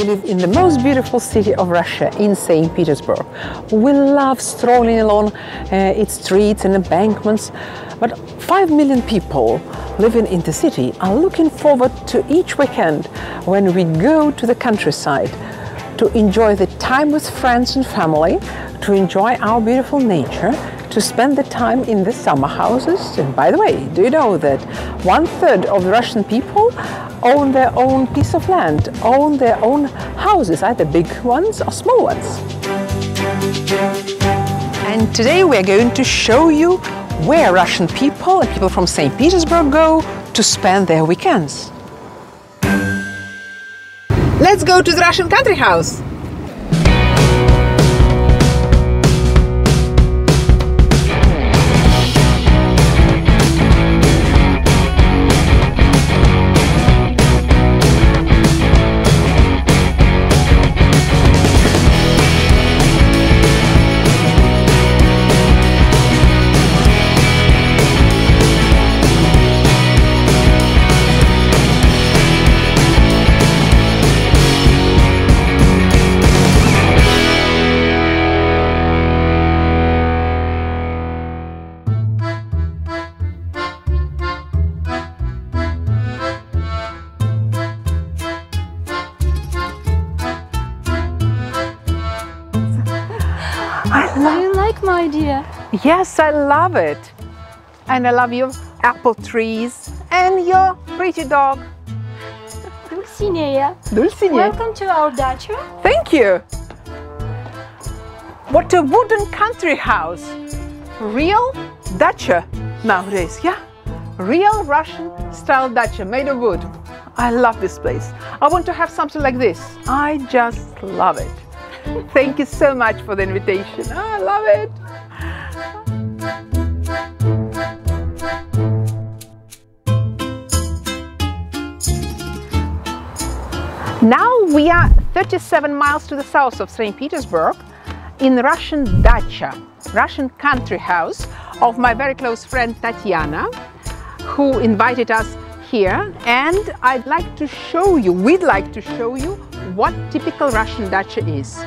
live in the most beautiful city of Russia, in St. Petersburg. We love strolling along its streets and embankments, but 5 million people living in the city are looking forward to each weekend when we go to the countryside to enjoy the time with friends and family, to enjoy our beautiful nature, to spend the time in the summer houses. And by the way, do you know that 1/3 of the Russian people own their own piece of land, own their own houses, either big ones or small ones? And today we are going to show you where Russian people and people from St. Petersburg go to spend their weekends. Let's go to the Russian country house. Do you like my idea? Yes, I love it. And I love your apple trees and your pretty dog. Dulcinea. Dulcinea. Welcome to our dacha. Thank you. What a wooden country house. Real dacha nowadays, yeah? Real Russian style dacha made of wood. I love this place. I want to have something like this. I just love it. Thank you so much for the invitation. I love it. Now we are 37 miles to the south of St. Petersburg in Russian dacha, Russian country house of my very close friend Tatiana, who invited us here. And I'd like to show you, we'd like to show you what typical Russian dacha is.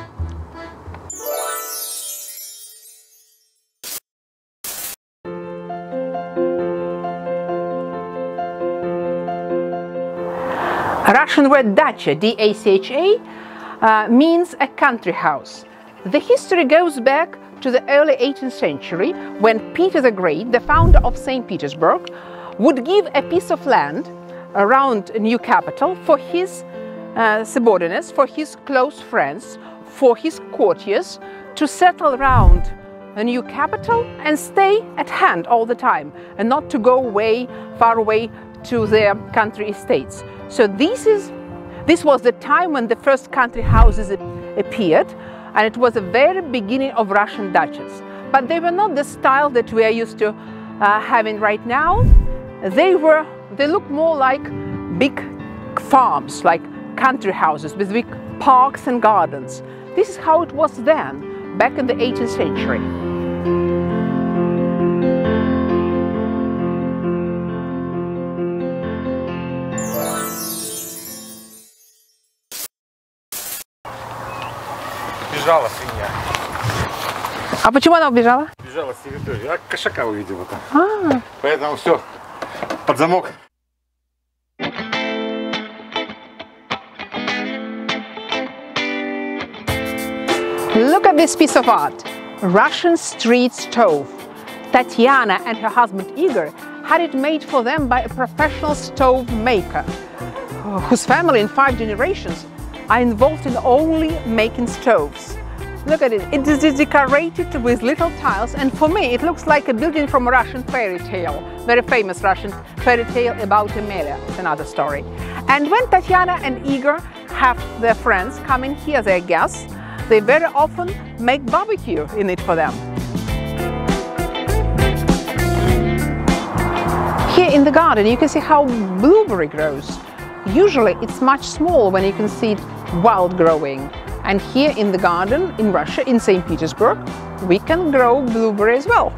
Russian word dacha, D-A-C-H-A, means a country house. The history goes back to the early 18th century, when Peter the Great, the founder of St. Petersburg, would give a piece of land around a new capital for his subordinates, for his close friends, for his courtiers to settle around a new capital and stay at hand all the time, and not to go far away to their country estates. So this was the time when the first country houses appeared, and it was the very beginning of Russian dachas. But they were not the style that we are used to having right now. They looked more like big farms, like country houses with big parks and gardens. This is how it was then, back in the 18th century. Бежала свинья. А почему она убежала? Бежала с территории. А кошака увидела там. Поэтому все под замок. Look at this piece of art. Russian street stove. Tatiana and her husband Igor had it made for them by a professional stove maker, whose family in 5 generations are involved in only making stoves. Look at it. It is decorated with little tiles, and for me it looks like a building from a Russian fairy tale, very famous Russian fairy tale about Amelia. It's another story. And when Tatiana and Igor have their friends come in here, their guests, they very often make barbecue in it for them. Here in the garden you can see how blueberry grows. Usually it's much smaller when you can see it wild growing. And here in the garden in Russia, in St. Petersburg, we can grow blueberry as well.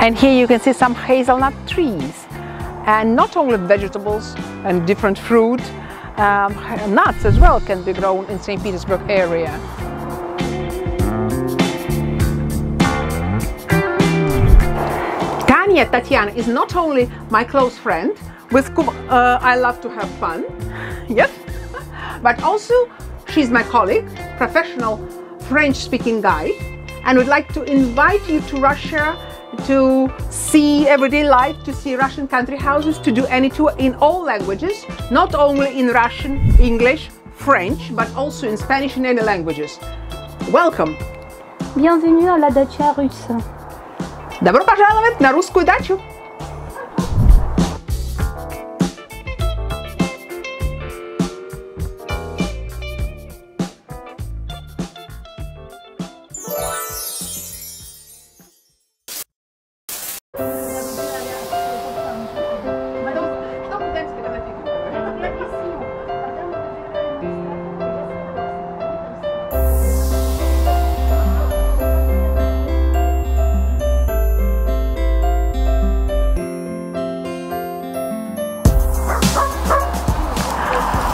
And here you can see some hazelnut trees, and not only vegetables and different fruit, nuts as well can be grown in St. Petersburg area. Tatiana is not only my close friend with whom I love to have fun, yes, but also she's my colleague, professional French-speaking guide, and would like to invite you to Russia to see everyday life, to see Russian country houses, to do any tour in all languages, not only in Russian, English, French, but also in Spanish and any languages. Welcome! Bienvenue à la dacha russe. Добро пожаловать на русскую дачу!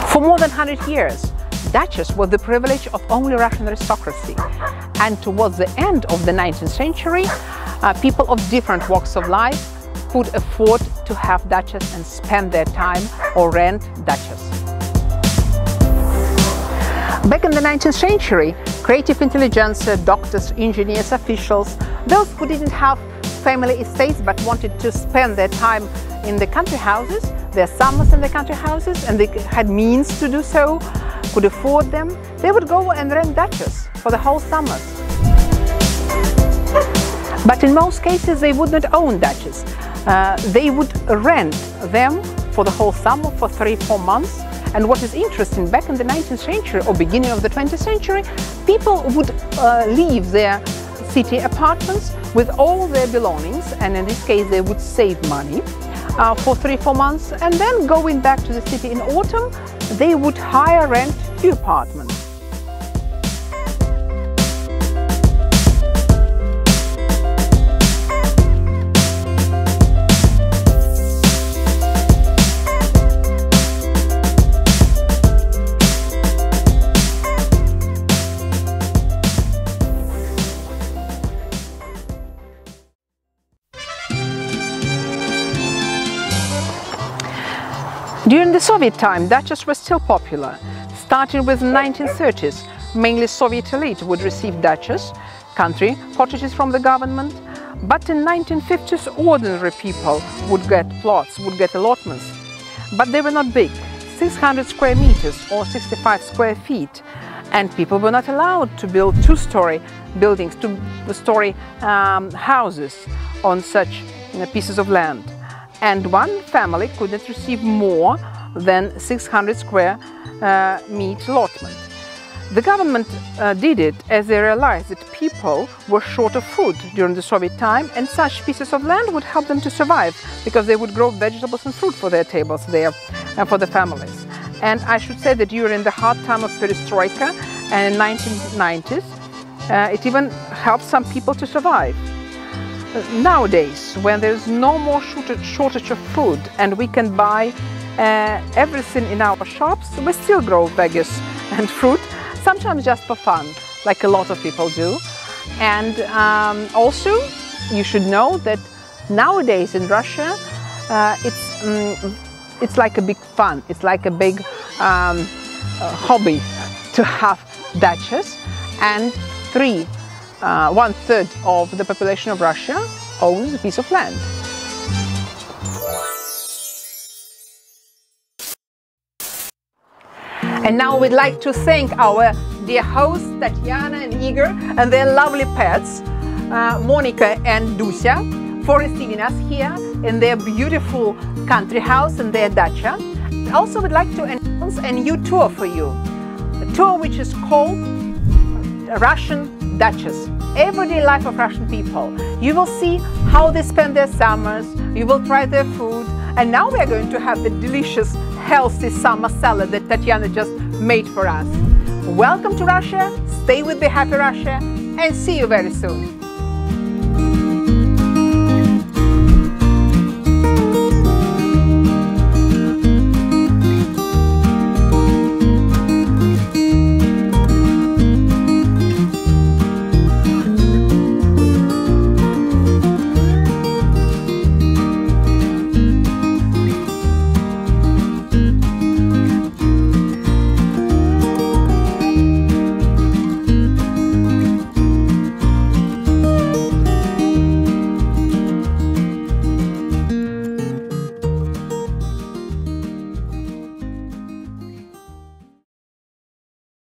For more than 100 years, dachas were the privilege of only Russian aristocracy, and towards the end of the 19th century, people of different walks of life could afford to have dachas and spend their time or rent dachas. Back in the 19th century, creative intelligentsia, doctors, engineers, officials, those who didn't have family estates but wanted to spend their time in the country houses, their summers in the country houses, and they had means to do so, could afford them, they would go and rent dachas for the whole summers. But in most cases they would not own dachas. They would rent them for the whole summer, for 3-4 months. And what is interesting, back in the 19th century or beginning of the 20th century, people would leave their city apartments with all their belongings, and in this case they would save money for 3-4 months, and then going back to the city in autumn, they would hire rent few apartments. During the Soviet time, dachas were still popular. Starting with the 1930s, mainly Soviet elite would receive dachas, country cottages from the government, but in 1950s ordinary people would get plots, would get allotments. But they were not big, 600 square meters or 65 square feet, and people were not allowed to build two-story buildings, two-story houses on such pieces of land. And one family couldn't receive more than 600 square meter allotment. The government did it as they realized that people were short of food during the Soviet time, and such pieces of land would help them to survive because they would grow vegetables and fruit for their tables there and for the families. And I should say that during the hard time of perestroika and in 1990s, it even helped some people to survive. Nowadays, when there's no more shortage of food and we can buy everything in our shops, we still grow veggies and fruit, sometimes just for fun, like a lot of people do. And also, you should know that nowadays in Russia, it's like a big fun, it's like a big hobby to have dachas, and 1/3 of the population of Russia owns a piece of land. And now we'd like to thank our dear hosts, Tatiana and Igor, and their lovely pets, Monica and Dusia, for receiving us here in their beautiful country house and their dacha. Also, we'd like to announce a new tour for you, a tour which is called Russian Dachas, everyday life of Russian people. You will see how they spend their summers, you will try their food, and now we are going to have the delicious, healthy summer salad that Tatiana just made for us. Welcome to Russia, stay with Be Happy Russia, and see you very soon.